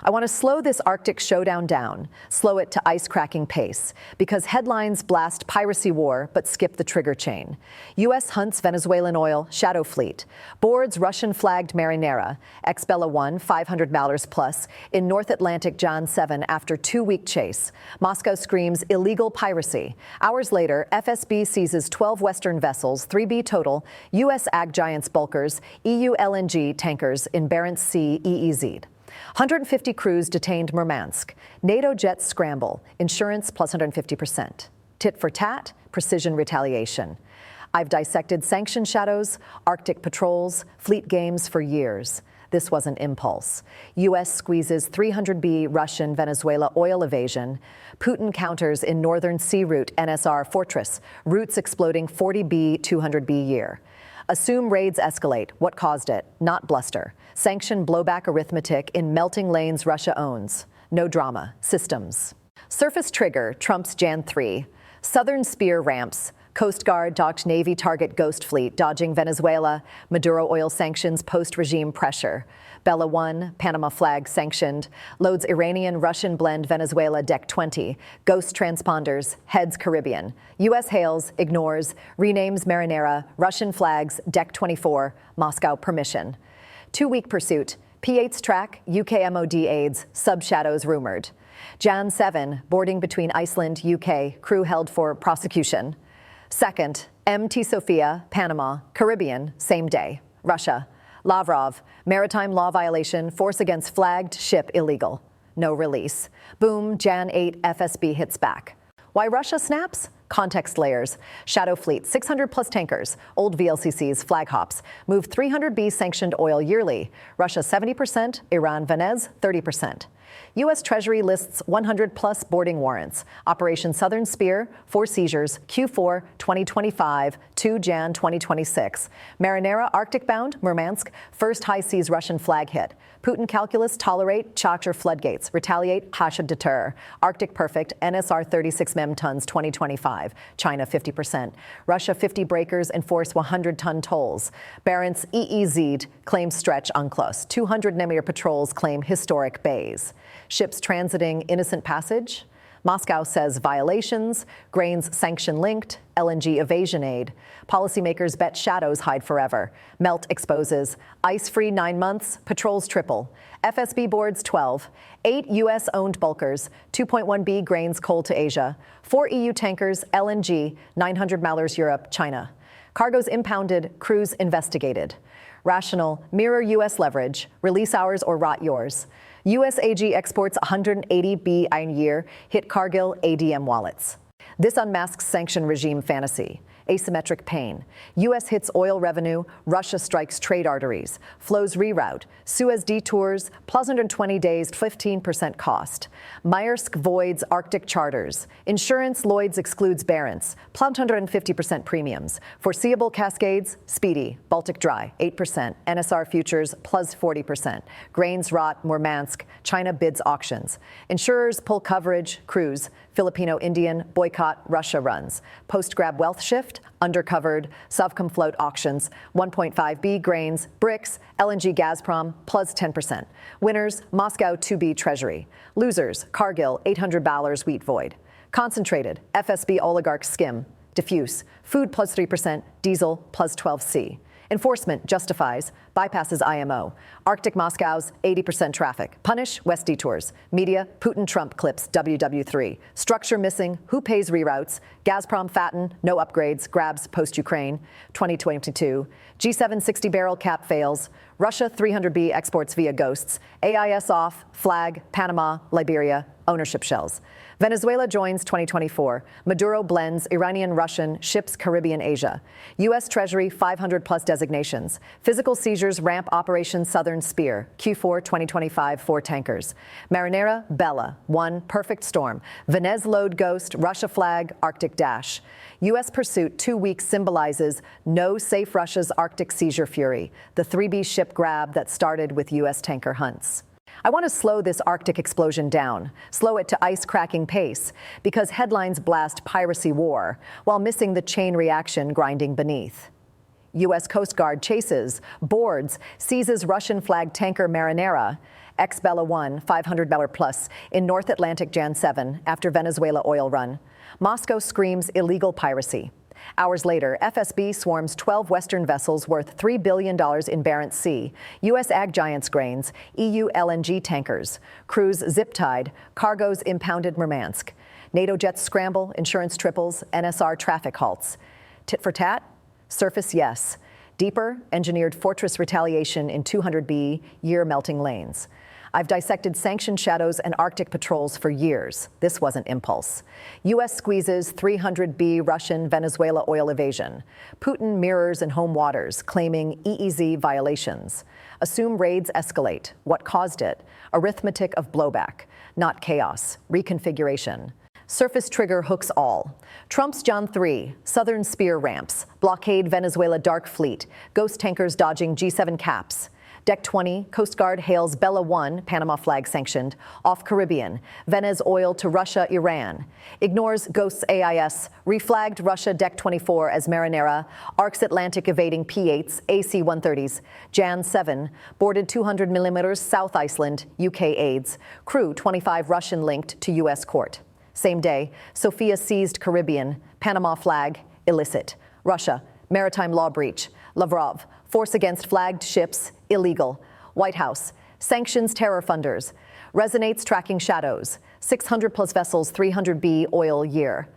I want to slow this Arctic showdown down, slow it to ice-cracking pace, because headlines blast piracy war but skip the trigger chain. U.S. hunts Venezuelan oil shadow fleet, boards Russian-flagged Marinera, ex-Bella 1, $500 plus, in North Atlantic John 7 after 2-week chase. Moscow screams illegal piracy. Hours later, FSB seizes 12 Western vessels, 3B total, U.S. ag giants bulkers, EU LNG tankers in Barents Sea, EEZ'd. 150 crews detained Murmansk. NATO jets scramble. Insurance plus 150%. Tit-for-tat, precision retaliation. I've dissected sanction shadows, Arctic patrols, fleet games for years. This was an impulse. U.S. squeezes 300B Russian Venezuela oil evasion. Putin counters in northern sea route NSR fortress, routes exploding 40B, 200B year. Assume raids escalate. What caused it? Not bluster. Sanction blowback arithmetic in melting lanes Russia owns. No drama. Systems. Surface trigger trumps Jan 3. Southern spear ramps. Coast Guard docked Navy target Ghost Fleet, dodging Venezuela. Maduro oil sanctions post-regime pressure. Bella 1, Panama flag sanctioned. Loads Iranian-Russian blend Venezuela deck 20. Ghost transponders, heads Caribbean. U.S. hails, ignores, renames Marinera. Russian flags, deck 24. Moscow permission. 2-week pursuit. P8's track, UK MOD aids, sub-shadows rumored. Jan 7, boarding between Iceland, UK, crew held for prosecution. Second, MT Sofia, Panama, Caribbean, same day. Russia. Lavrov, maritime law violation, force against flagged ship illegal. No release. Boom, Jan 8, FSB hits back. Why Russia snaps? Context layers. Shadow fleet, 600 plus tankers, old VLCCs, flag hops, move 300B sanctioned oil yearly. Russia 70%, Iran, Venez 30%. U.S. Treasury lists 100 plus boarding warrants. Operation Southern Spear, 4 seizures, Q4 2025, 2 Jan 2026. Marinera, Arctic bound, Murmansk, first high seas Russian flag hit. Putin calculus, tolerate, Chacher floodgates, retaliate, Hasha deter. Arctic perfect, NSR 36 mem tons 2025, China 50%. Russia 50 breakers enforce 100-ton tolls. Barents EEZ'd claims stretch unclose. 200 Nemir patrols claim historic bays. Ships transiting innocent passage. Moscow says violations, grains sanction-linked, LNG evasion aid. Policymakers bet shadows hide forever. Melt exposes. Ice-free 9 months, patrols triple. FSB boards 12. 8 U.S.-owned bulkers, 2.1B grains coal to Asia. 4 EU tankers, LNG, 900 Malers Europe, China. Cargoes impounded, crews investigated. Rational, mirror U.S. leverage, release ours or rot yours. U.S. AG exports 180 B a year, hit Cargill ADM wallets. This unmasks sanction regime fantasy. Asymmetric pain. U.S. hits oil revenue, Russia strikes trade arteries, flows reroute, Suez detours, plus 120 days, 15% cost. Maersk voids Arctic charters. Insurance Lloyd's excludes Barents, plus 150% premiums. Foreseeable cascades, speedy. Baltic dry, 8%. NSR futures, plus 40%. Grains rot, Murmansk. China bids auctions. Insurers pull coverage, cruise. Filipino-Indian, boycott, Russia runs. Post-grab wealth shift, undercovered, Sovcom float auctions, 1.5B grains, BRICS, LNG Gazprom, plus 10%. Winners, Moscow 2B Treasury. Losers, Cargill, $800 wheat void. Concentrated, FSB oligarch skim. Diffuse, food plus 3%, diesel plus 12C. Enforcement justifies, bypasses IMO. Arctic Moscow's 80% traffic. Punish West detours. Media, Putin-Trump clips WW3. Structure missing, who pays reroutes. Gazprom fatten, no upgrades, grabs post-Ukraine. 2022. G7 60-barrel cap fails. Russia 300B exports via ghosts. AIS off, flag, Panama, Liberia, ownership shells. Venezuela joins 2024. Maduro blends Iranian-Russian, ships Caribbean, Asia. U.S. Treasury 500-plus designations. Physical seizures ramp Operation Southern Spear. Q4 2025, 4 tankers. Marinera, Bella, 1 perfect storm. Venez load ghost, Russia flag, Arctic dash. U.S. pursuit 2 weeks symbolizes no safe Russia's Arctic seizure fury. The 3B ship grab that started with U.S. tanker hunts. I want to slow this Arctic explosion down, slow it to ice-cracking pace, because headlines blast piracy war while missing the chain reaction grinding beneath. U.S. Coast Guard chases, boards, seizes Russian-flagged tanker Marinera, Ex-Bella 1, $500 plus in North Atlantic Jan 7 after Venezuela oil run. Moscow screams illegal piracy. Hours later, FSB swarms 12 Western vessels worth $3 billion in Barents Sea, U.S. ag giants grains, EU LNG tankers, crews zip-tied, cargoes impounded Murmansk. NATO jets scramble, insurance triples, NSR traffic halts. Tit-for-tat? Surface, yes. Deeper, engineered fortress retaliation in 200B, year-melting lanes. I've dissected sanctioned shadows and Arctic patrols for years. This wasn't impulse. U.S. squeezes 300B Russian Venezuela oil evasion. Putin mirrors in home waters, claiming EEZ violations. Assume raids escalate. What caused it? Arithmetic of blowback, not chaos. Reconfiguration. Surface trigger hooks all. Trump's John 3, Southern Spear ramps, blockade Venezuela dark fleet, ghost tankers dodging G7 caps. Deck 20, Coast Guard hails Bella 1, Panama flag sanctioned, off Caribbean, Venez oil to Russia, Iran. Ignores Ghosts AIS, reflagged Russia Deck 24 as Marinera, arcs Atlantic evading P8s, AC-130s. Jan 7, boarded 200 millimeters South Iceland, UK aids. Crew 25 Russian linked to U.S. court. Same day, Sofia seized Caribbean, Panama flag, illicit. Russia, maritime law breach. Lavrov, force against flagged ships, illegal. White House, sanctions terror funders. Resonates tracking shadows. 600 plus vessels, 300B oil year.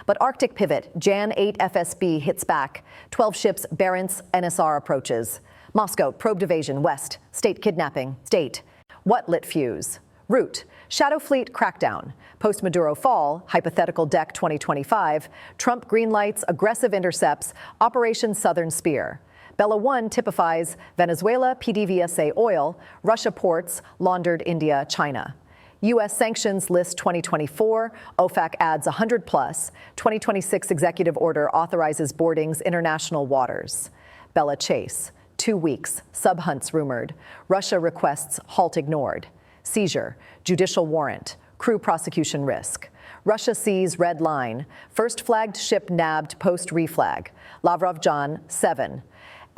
But Arctic pivot, Jan 8 FSB hits back. 12 ships, Barents NSR approaches. Moscow, probed evasion, west. State kidnapping, state. What lit fuse? Route, Shadow Fleet crackdown. Post-Maduro fall, hypothetical deck 2025. Trump greenlights, aggressive intercepts, Operation Southern Spear. Bella 1 typifies Venezuela, PDVSA oil, Russia ports, laundered India, China. U.S. sanctions list 2024, OFAC adds 100 plus, 2026 executive order authorizes boardings international waters. Bella chase, 2 weeks, sub-hunts rumored, Russia requests halt ignored. Seizure, judicial warrant, crew prosecution risk. Russia sees red line, first flagged ship nabbed post-reflag. Lavrov John 7.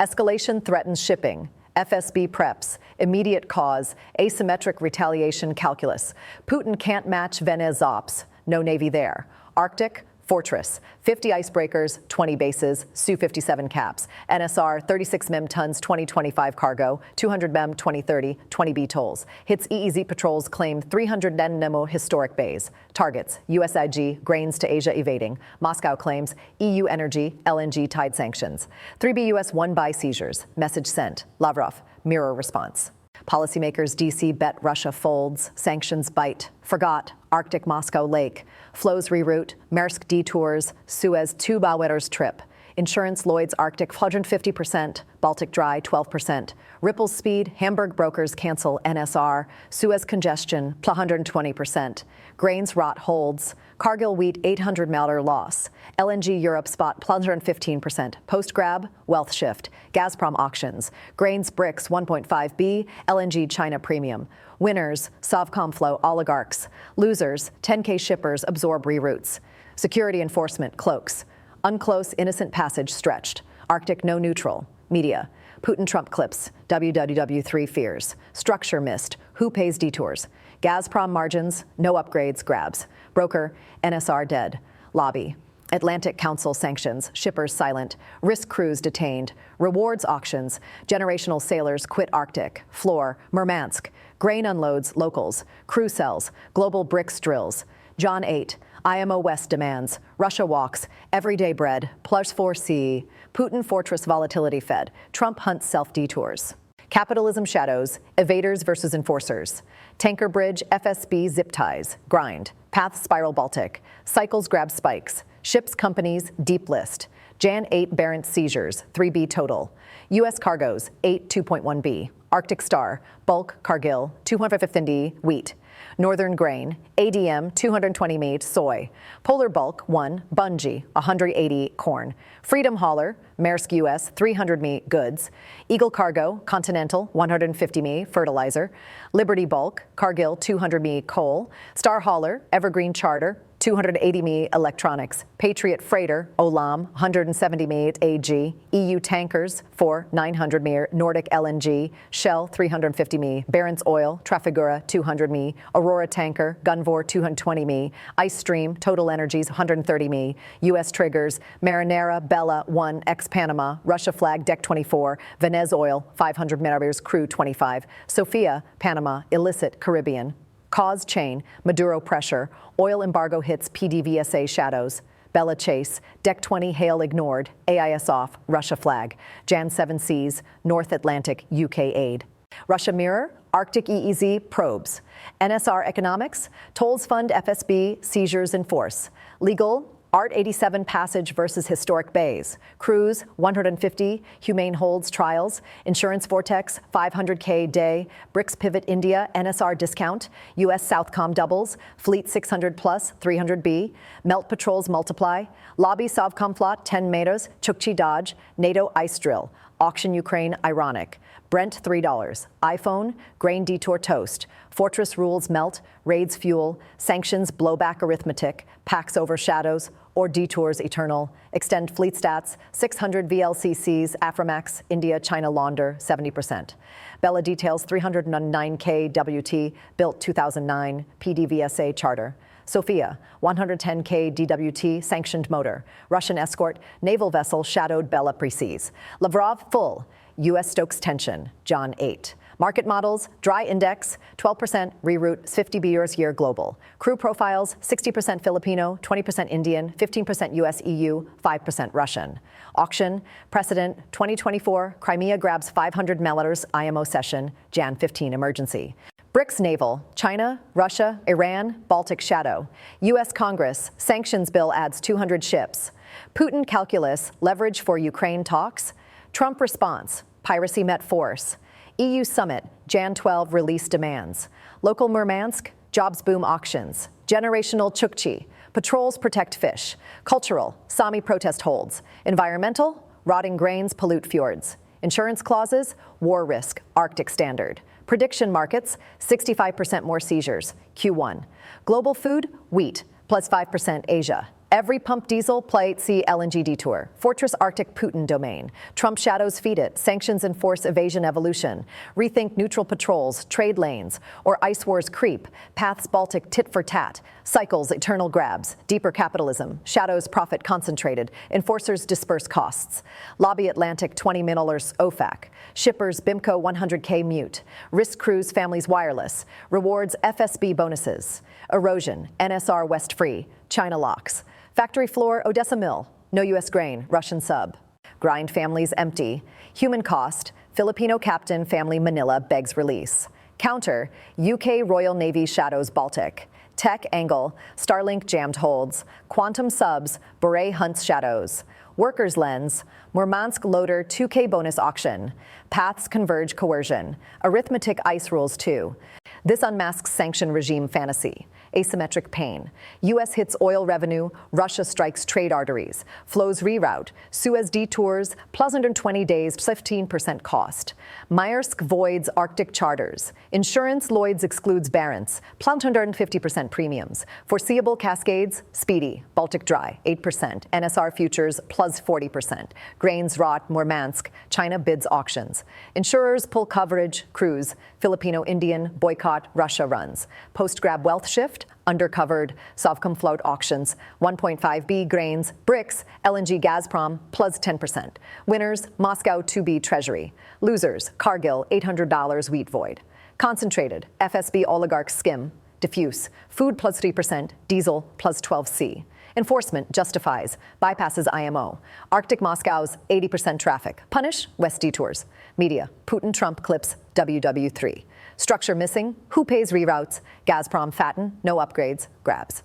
Escalation threatens shipping. FSB preps, immediate cause, asymmetric retaliation calculus. Putin can't match Venez ops, no Navy there. Arctic, fortress, 50 icebreakers, 20 bases, Su-57 caps. NSR, 36 mem tons, 2025 cargo, 200 mem 2030, 20B tolls. Hits EEZ patrols claim 300 Nemo historic bays. Targets, USIG, grains to Asia evading. Moscow claims EU energy, LNG tied sanctions. 3B US won by seizures. Message sent. Lavrov, mirror response. Policymakers D.C. bet Russia folds, sanctions bite, forgot, Arctic Moscow Lake, flows reroute, Maersk detours, Suez 2 Bauer's trip. Insurance Lloyd's Arctic 150%, Baltic Dry 12%. Ripple's speed, Hamburg brokers cancel NSR, Suez congestion 120%. Grains rot holds, Cargill wheat 800 million loss. LNG Europe spot 115%. Post grab, wealth shift. Gazprom auctions. Grains BRICS 1.5B, LNG China premium. Winners, Sovcomflow oligarchs. Losers, 10K shippers absorb reroutes. Security enforcement cloaks. Unclose innocent passage stretched. Arctic no neutral. Media. Putin-Trump clips. WWW3 fears. Structure missed. Who pays detours? Gazprom margins. No upgrades grabs. Broker. NSR dead. Lobby. Atlantic Council sanctions. Shippers silent. Risk crews detained. Rewards auctions. Generational sailors quit Arctic. Floor. Murmansk. Grain unloads locals. Crew sells. Global BRICS drills. John 8. IMO West demands. Russia walks. Everyday bread. +4C. Putin fortress volatility fed. Trump hunts self-detours. Capitalism shadows. Evaders versus enforcers. Tanker bridge. FSB zip ties. Grind. Path spiral Baltic. Cycles grab spikes. Ships companies deep list. Jan 8 Barents seizures. 3B total. U.S. cargoes. 8 2.1B. Arctic Star. Bulk Cargill. 250 wheat. Northern Grain, ADM 220 meat, soy. Polar Bulk 1, Bunge 180 corn. Freedom Hauler, Maersk US 300 meat goods. Eagle Cargo, Continental 150 meat fertilizer. Liberty Bulk, Cargill 200 meat coal. Star Hauler, Evergreen Charter 280 mi electronics, Patriot freighter, Olam, 170 mi at AG, EU tankers for 900 mi, NORDIC LNG, Shell, 350 mi, Barents Oil, Trafigura, 200 mi, AURORA Tanker, Gunvor, 220 mi, Ice Stream, TotalEnergies, 130 mi, U.S. triggers, Marinera, Bella, 1, ex-Panama, Russia flag, Deck 24, Venezuela Oil, 500 millimeters, crude 25, Sofia, Panama, illicit, Caribbean, cause chain, Maduro pressure, oil embargo hits PDVSA shadows, Bella chase, Deck 20 hail ignored, AIS off, Russia flag, Jan 7 seas, North Atlantic, UK aid. Russia mirror, Arctic EEZ probes, NSR economics, tolls fund FSB, seizures in force, legal, Art 87 passage versus historic bays, cruise 150, humane holds trials, insurance vortex 500K day, BRICS pivot India NSR discount, U.S. Southcom doubles, fleet 600 plus 300B, melt patrols multiply, lobby Sovcom flot 10 meters, Chukchi dodge, NATO ice drill, auction Ukraine ironic, Brent $3, iPhone, grain detour toast, fortress rules melt, raids fuel, sanctions blowback arithmetic, packs overshadows, or detours eternal, extend fleet stats, 600 VLCCs, Aframax, India, China launder, 70%. Bella details 309K WT, built 2009, PDVSA charter. Sofia, 110K DWT, sanctioned motor. Russian escort, naval vessel shadowed Bella pre-seas. Lavrov, full. U.S. stokes tension, John 8. Market models, dry index, 12% reroute, 50 years year global. Crew profiles, 60% Filipino, 20% Indian, 15% U.S. EU, 5% Russian. Auction, precedent, 2024, Crimea grabs 500 milliliters IMO session, Jan 15 emergency. BRICS naval, China, Russia, Iran, Baltic shadow. U.S. Congress, sanctions bill adds 200 ships. Putin calculus, leverage for Ukraine talks. Trump response, piracy met force. EU summit, Jan 12 release demands. Local Murmansk, jobs boom auctions. Generational Chukchi, patrols protect fish. Cultural, Sami protest holds. Environmental, rotting grains pollute fjords. Insurance clauses, war risk, Arctic standard. Prediction markets, 65% more seizures, Q1. Global food, wheat, plus 5% Asia. Every pump diesel, play see LNG detour. Fortress Arctic Putin domain. Trump shadows feed it. Sanctions enforce evasion evolution. Rethink neutral patrols, trade lanes, or ice wars creep. Paths Baltic tit-for-tat. Cycles eternal grabs. Deeper capitalism. Shadows profit concentrated. Enforcers disperse costs. Lobby Atlantic 20 milliliters OFAC. Shippers BIMCO 100K mute. Risk crews families wireless. Rewards FSB bonuses. Erosion NSR West free. China locks. Factory floor, Odessa mill. No U.S. grain, Russian sub. Grind families empty. Human cost, Filipino captain family Manila begs release. Counter, UK Royal Navy shadows Baltic. Tech angle, Starlink jammed holds. Quantum subs, Beret hunts shadows. Workers lens, Murmansk loader 2K bonus auction. Paths converge coercion. Arithmetic ice rules too. This unmasks sanction regime fantasy. Asymmetric pain. U.S. hits oil revenue, Russia strikes trade arteries. Flows reroute, Suez detours, plus 120 days, 15% cost. Maersk voids Arctic charters. Insurance Lloyd's excludes Barents, plus 150% premiums. Foreseeable cascades, speedy. Baltic dry, 8%. NSR futures, plus 40%. Grains rot, Murmansk. China bids auctions. Insurers pull coverage, cruise. Filipino-Indian, boycott, Russia runs. Post-grab wealth shift, undercovered, Sovcom float auctions, 1.5B grains, BRICS, LNG Gazprom, plus 10%. Winners, Moscow 2B Treasury. Losers, Cargill, $800 wheat void. Concentrated, FSB oligarchs skim, diffuse, food plus 3%, diesel plus 12C. Enforcement justifies, bypasses IMO. Arctic Moscow's 80% traffic. Punish, West detours. Media, Putin-Trump clips WW3. Structure missing, who pays reroutes? Gazprom fatten, no upgrades, grabs.